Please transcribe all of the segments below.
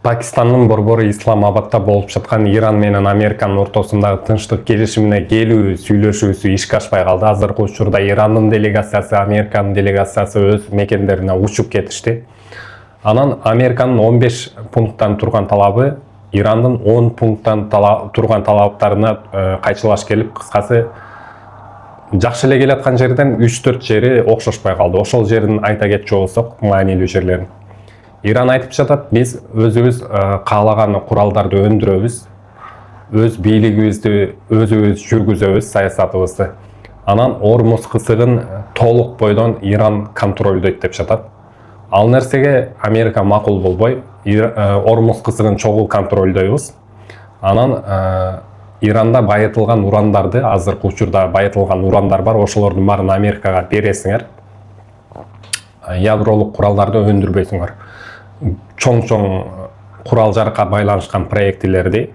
Пакистандын борбору Исламабадта болуп жаткан Иран менен Американын ортосундагы тынчтык келишимине келүү сүйлөшүүсү ишке ашпай калды. Азыркы учурда Ирандын делегациясы, Американын делегациясы өз мекендерине учуп кетишти. Анан Американын 15 пункттан турган талабы Ирандын 10 пункттан турган талаптарына кайчылаш келип, кыскасы жакшы эле келаткан жерден 3-4 жери окшошпой калды. Ошол жерин айта кетчү болсок, маанилүү жерлерин. Иран айтып жатат, биз өзүбүз каалаган куралдарды өндүрөбүз, өз бийлигибизди өзүбүз жүргүзөбүз, саясатыбызды. Анан Ормуз кысыгын толук бойдон Иран контролдойт деп жатат. Ал нерсеге Америка макул болбой, Ормуз кысыгын чогуу контролдойбуз. Анан Иранда байытылган урандарды, азыркы учурда байытылган урандар бар, ошолордун баарын Америкага бересиңер. Ядролук куралдарды өндүрбөйсүңөр. Чоң-чоң курал жаракка байланышкан проектилерди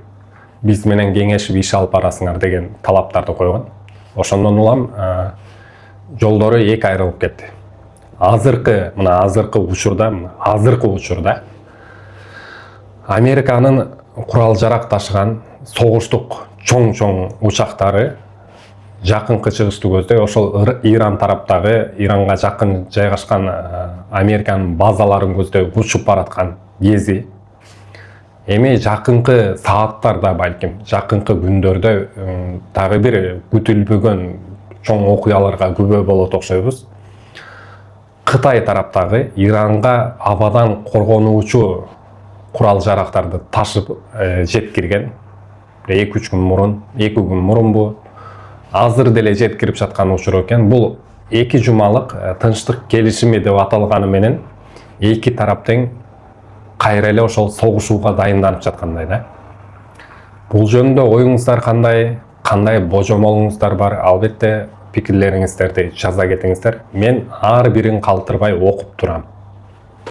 биз менен кеңешип иш алып барасыңар деген талаптарды койгон. Ошондон улам жолдору эки айрылып кетти. Азыркы учурда Американын курал жарак ташыган согуштук чоң-чоң учактары жакынкы чыгышты көздөй, ошол Иран тараптагы, Иранга жакын жайгашкан Американын базаларын көздөй учуп бараткан кези. Эми жакынкы сааттарда, балким, жакынкы күндөрдө дагы бир күтүлбөгөн чоң окуяларга күбө болот окшойбуз. Кытай тараптагы Иранга абадан коргонуучу курал жарактарды ташып жеткирген. 2-3 күн мурун бу азыр деле жеткирип жаткан учур экен. Бул 2 жумалык тынчтык келишими деп аталганы менен эки тарап тең кайра эле ошол согушууга дайынданып жаткандай да. Бул жөнүндө оюңуздар кандай божомолуңуздар бар? Албетте пикирлериңиздерди жаза кетиңиздер. Мен ар бирин калтырбай окуп турам.